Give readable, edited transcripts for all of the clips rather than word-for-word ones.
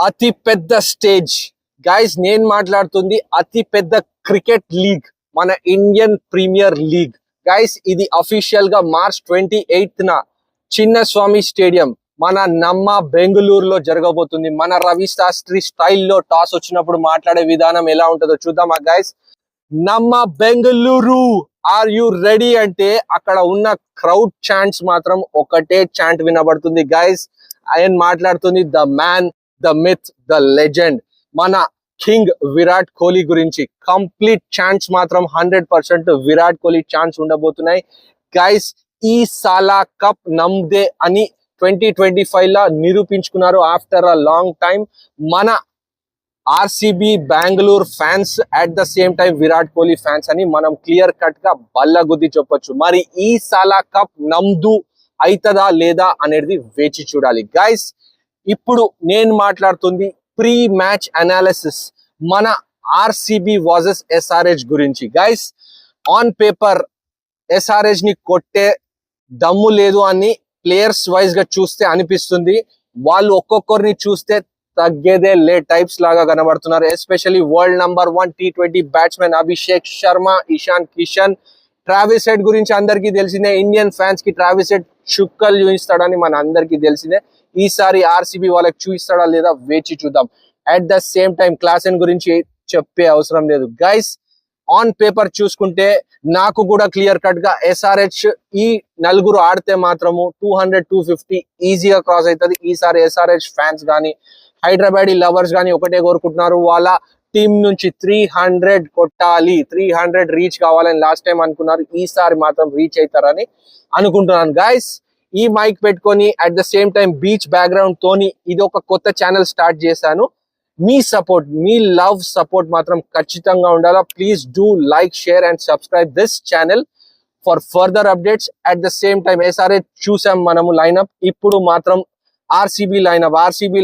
అతి పెద్ద stage guys, నేను మాట్లాడుతుంది అతి పెద్ద క్రికెట్ లీగ్, మన ఇండియన్ ప్రీమియర్ లీగ్ గైస్. ఇది అఫీషియల్ గా March 28న చిన్నస్వామి స్టేడియం మన నమ్మ బెంగళూరులో జరగబోతుంది. మన రవి శాస్త్రి స్టైల్లో టాస్ వచ్చినప్పుడు మాట్లాడే విధానం ఎలా ఉంటుందో చూద్దామా గైస్. నమ్మ బెంగళూరు, ఆర్ యు రెడీ అంటే అక్కడ ఉన్న క్రౌడ్ చాంట్స్ మాత్రం ఒకటే చాంట్ వినబడుతుంది గైస్. ఆయన మాట్లాడుతుంది the man, the myth, the legend, మన కింగ్ విరాట్ కోహ్లీ గురించి. కంప్లీట్ ఛాన్స్ మాత్రం 100% విరాట్ కోహ్లీ ఛాన్స్ ఉండబోతున్నాయి గైస్. ఈ సాలా కప్ నమ్దే అని 2025 లా నిరూపించుకున్నారు ఆఫ్టర్ అ లాంగ్ టైం మన RCB Bengaluru fans, at the same time Virat Kohli fans అని మనం క్లియర్ కట్ గా బల్లగుద్ది చెప్పొచ్చు. మరి ఈ సాలా కప్ నమ్దు అవుతుందా లేదా అనేది వేచి చూడాలి గైస్. ఇప్పుడు నేను మాట్లాడుతుంది ప్రీ మ్యాచ్ అనాలిసిస్ మన ఆర్సీబీ వర్సెస్ ఎస్ఆర్హెచ్ గురించి గైస్. ఆన్ పేపర్ ఎస్ఆర్హెచ్ ని కొట్టే దమ్ము లేదు అని ప్లేయర్స్ వైజ్ గా చూస్తే అనిపిస్తుంది. వాళ్ళు ఒక్కొక్కరిని చూస్తే తగ్గేదే లే టైప్స్ లాగా కనబడుతున్నారు. Especially world number 1 T20 batsmen Abhishek Sharma, Ishan Kishan, Travis head గురించి అందరికీ తెలిసిందే. ఇండియన్ ఫ్యాన్స్ కి ట్రావిస్ హెడ్ చుక్కలు చూపిస్తాడని మన అందరికీ తెలిసిందే. ఈసారి ఆర్సీబీ వాళ్ళకి చూపిస్తాడా లేదా వేచి చూద్దాం. At the same time Klaasen గురించి చెప్పే అవసరం లేదు గైస్. ఆన్ పేపర్ చూసుకుంటే నాకు కూడా క్లియర్ కట్ గా ఎస్ఆర్హెచ్ ఈ నలుగురు ఆడితే మాత్రము 200-250 ఈజీగా క్రాస్ అవుతుంది. ఈసారి ఎస్ఆర్హెచ్ ఫ్యాన్స్ కానీ హైదరాబాదీ లవర్స్ కానీ ఒకటే కోరుకుంటున్నారు, వాళ్ళ టీం నుంచి 300 కొట్టాలి, 300 రీచ్ కావాలని లాస్ట్ టైం అనుకున్నారు. ఈసారి మాత్రం రీచ్ అవుతారని అనుకుంటున్నాను గైస్. ఈ మైక్ పెట్టుకొని at the same time beach background తోని ఇది ఒక కొత్త ఛానల్ స్టార్ట్ చేశాను. మీ సపోర్ట్, మీ లవ్ సపోర్ట్ మాత్రం ఖచ్చితంగా ఉండాలా. Please do like, share and subscribe this channel for further updates. At the same time SRH చూసాం మనము లైనప్, ఇప్పుడు మాత్రం ఆర్సీబీ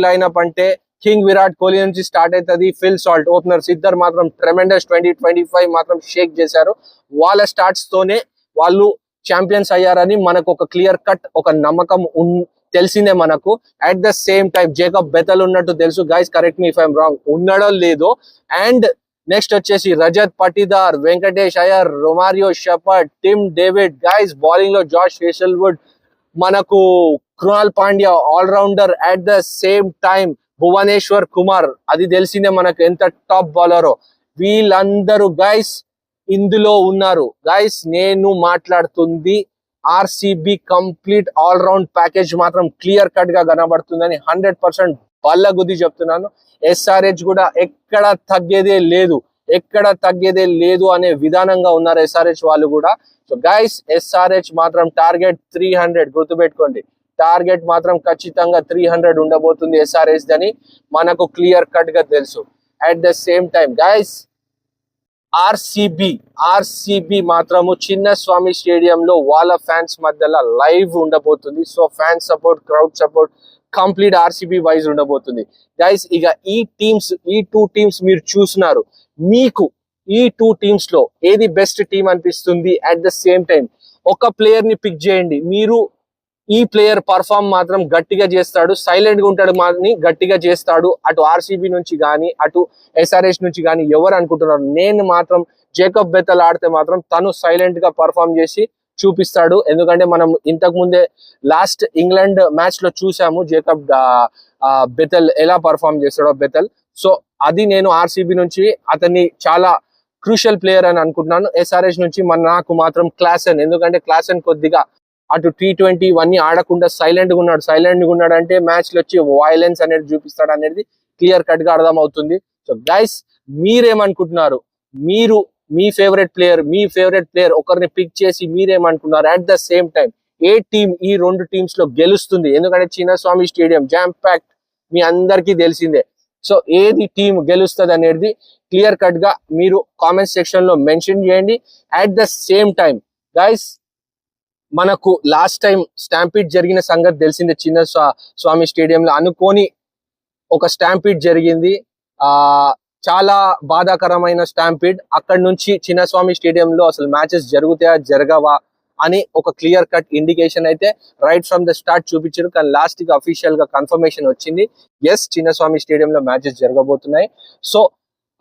లైనప్ అంటే కింగ్ విరాట్ కోహ్లీ నుంచి స్టార్ట్ అవుతుంది. ఫిల్ సాల్ట్ ఓపెనర్స్ ఇద్దరు మాత్రం ట్రెమెండస్ 2025 మాత్రం షేక్ చేశారు. వాళ్ళ స్టార్ట్స్ తోనే వాళ్ళు ఛాంపియన్స్ అయ్యారని మనకు ఒక క్లియర్ కట్ ఒక నమ్మకం తెలిసిందే మనకు. At the same time Jacob Bethell ఉన్నట్టు తెలుసు guys, correct me if I'm wrong, ఉండడో లేదో. అండ్ నెక్స్ట్ వచ్చేసి Rajat Patidar, Venkatesh Iyer, Romario Shepherd, Tim David guys. Bowling లో జాష్ హేజల్వుడ్, మనకు Krunal Pandya all rounder. At the same time Bhuvneshwar Kumar, అది తెలిసిందే మనకు ఎంత టాప్ బౌలరో. వీళ్ళందరూ గైస్ ఇందులో ఉన్నారు గైస్. నేను మాట్లాడుతుంది ఆర్సీబీ కంప్లీట్ ఆల్రౌండ్ ప్యాకేజ్ మాత్రం క్లియర్ కట్ గా కనబడుతుందని 100% బల్లగుద్ది చెప్తున్నాను. ఎస్ఆర్హెచ్ కూడా ఎక్కడ తగ్గేదే లేదు అనే విధానంగా ఉన్నారు ఎస్ఆర్హెచ్ వాళ్ళు కూడా. సో గైస్ ఎస్ఆర్హెచ్ మాత్రం టార్గెట్ 300, గుర్తుపెట్టుకోండి. టార్గెట్ మాత్రం ఖచ్చితంగా 300 ఉండబోతుంది ఎస్ఆర్హెచ్ అని మనకు క్లియర్ కట్ గా తెలుసు. At the same time guys RCB మాత్రము చిన్నస్వామి స్టేడియంలో వాళ్ళ ఫ్యాన్స్ మధ్యలో లైవ్ ఉండబోతుంది. So fan support, crowd support complete RCB wise ఉండబోతుంది గైస్. ఇక ఈ టూ టీమ్స్ మీరు చూస్తున్నారు, మీకు ఈ టూ టీమ్స్ లో ఏది బెస్ట్ టీం అనిపిస్తుంది? అట్ ద సేమ్ టైం ఒక ప్లేయర్ ని పిక్ చేయండి. మీరు ఈ ప్లేయర్ పర్ఫార్మ్ మాత్రం గట్టిగా చేస్తాడు, సైలెంట్ గా ఉంటాడు మాత్రం గట్టిగా చేస్తాడు, అటు ఆర్సీబీ నుంచి కానీ అటు ఎస్ఆర్హెచ్ నుంచి కానీ ఎవరు అనుకుంటున్నారు? నేను మాత్రం జేకబ్ బెతల్ ఆడితే మాత్రం తను సైలెంట్ గా పర్ఫార్మ్ చేసి చూపిస్తాడు. ఎందుకంటే మనం ఇంతకు ముందే లాస్ట్ ఇంగ్లాండ్ మ్యాచ్ లో చూసాము జేకబ్ బెతల్ ఎలా పర్ఫార్మ్ చేస్తాడో బెతల్. సో అది నేను ఆర్సీబీ నుంచి అతన్ని చాలా క్రూషియల్ ప్లేయర్ అని అనుకుంటున్నాను. ఎస్ఆర్హెచ్ నుంచి నాకు మాత్రం క్లాసెన్, ఎందుకంటే క్లాసెన్ కొద్దిగా అటు T20 ఇవన్నీ ఆడకుండా సైలెంట్ గా ఉన్నాడు అంటే మ్యాచ్ లో వచ్చి వైలెన్స్ అనేది చూపిస్తాడు అనేది క్లియర్ కట్ గా అర్థం అవుతుంది. సో గైస్ మీరేమనుకుంటున్నారు? మీరు మీ ఫేవరెట్ ప్లేయర్ ఒకరిని పిక్ చేసి మీరేమనుకున్నారు? అట్ ద సేమ్ టైం ఏ టీం ఈ రెండు టీమ్స్ లో గెలుస్తుంది? ఎందుకంటే చిన్నస్వామి స్టేడియం జామ్ ప్యాక్ట్ మీ అందరికీ తెలిసిందే. సో ఏది టీం గెలుస్తుంది అనేది క్లియర్ కట్ గా మీరు కామెంట్ సెక్షన్ లో మెన్షన్ చేయండి. At the same time guys మనకు లాస్ట్ టైం స్టాంపీడ్ జరిగిన సంగతి తెలిసిందే. చిన్న స్వామి స్టేడియంలో అనుకోని ఒక స్టాంపీడ్ జరిగింది, చాలా బాధాకరమైన స్టాంపీడ్. అక్కడి నుంచి చిన్నస్వామి స్టేడియంలో అసలు మ్యాచెస్ జరుగుతాయా జరగవా అని ఒక క్లియర్ కట్ ఇండికేషన్ అయితే రైట్ ఫ్రమ్ ద స్టార్ట్ చూపించారు. కానీ లాస్ట్ కి అఫీషియల్ గా కన్ఫర్మేషన్ వచ్చింది, ఎస్ చిన్నస్వామి స్టేడియంలో మ్యాచెస్ జరగబోతున్నాయి. సో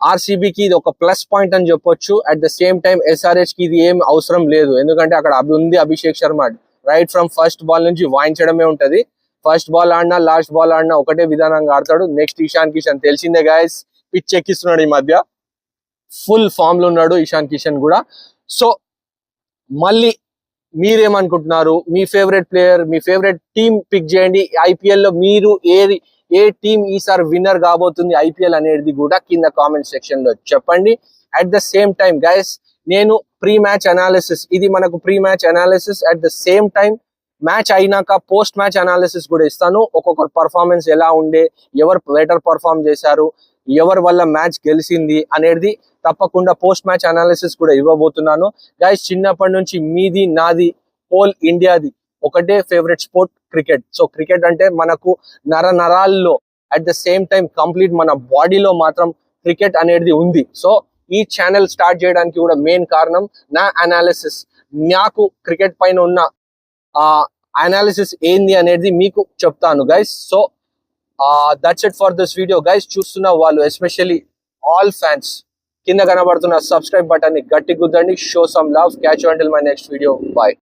ఆర్సీబీకి ఇది ఒక ప్లస్ పాయింట్ అని చెప్పొచ్చు. At the same time SRH కి ఇది ఏం అవసరం లేదు, ఎందుకంటే అక్కడ ఉంది Abhishek Sharma. Right from first ball నుంచి వాయించడమే ఉంటది. ఫస్ట్ బాల్ ఆడినా లాస్ట్ బాల్ ఆడినా ఒకటే విధానంగా ఆడతాడు. నెక్స్ట్ ఇషాన్ కిషన్ తెలిసిందే గాయస్, పిచ్ ఎక్కిస్తున్నాడు ఈ మధ్య, ఫుల్ ఫామ్ లో ఉన్నాడు ఇషాన్ కిషన్ కూడా. సో మళ్ళీ మీరేమనుకుంటున్నారు? మీ ఫేవరెట్ ప్లేయర్, మీ ఫేవరెట్ టీమ్ పిక్ చేయండి. ఐపీఎల్ లో మీరు ఏ టీం ఈసారి విన్నర్ కాబోతుంది ఐపీఎల్ అనేది కూడా కింద కామెంట్ సెక్షన్ లో చెప్పండి. At the same time guys, నేను ప్రీ మ్యాచ్ అనాలిసిస్, ఇది మనకు pre match analysis, at the same time match అయినాక పోస్ట్ మ్యాచ్ అనాలిసిస్ కూడా ఇస్తాను. ఒక్కొక్కరు పర్ఫార్మెన్స్ ఎలా ఉండే, ఎవరు బెటర్ పర్ఫార్మ్ చేశారు, ఎవరి వల్ల మ్యాచ్ గెలిచింది అనేది తప్పకుండా పోస్ట్ మ్యాచ్ అనాలిసిస్ కూడా ఇవ్వబోతున్నాను. గైస్ చిన్నప్పటి నుంచి మీది నాది హోల్ ఇండియాది ఒకటే favourite sport cricket. So cricket అంటే మనకు నరాల్లో, at the same time complete మన బాడీలో మాత్రం క్రికెట్ అనేది ఉంది. సో ఈ ఛానల్ స్టార్ట్ చేయడానికి కూడా మెయిన్ కారణం నా అనాలిసిస్, నాకు క్రికెట్ పైన ఉన్న అనాలిసిస్ ఏంది అనేది మీకు చెప్తాను guys. So that's it for this video guys. చూస్తున్న వాళ్ళు ఎస్పెషల్లీ ఆల్ ఫ్యాన్స్ కింద కనబడుతున్న సబ్స్క్రైబ్ బటన్ ని గట్టి గుద్దండి. Show some love. Catch you until my next video. Bye.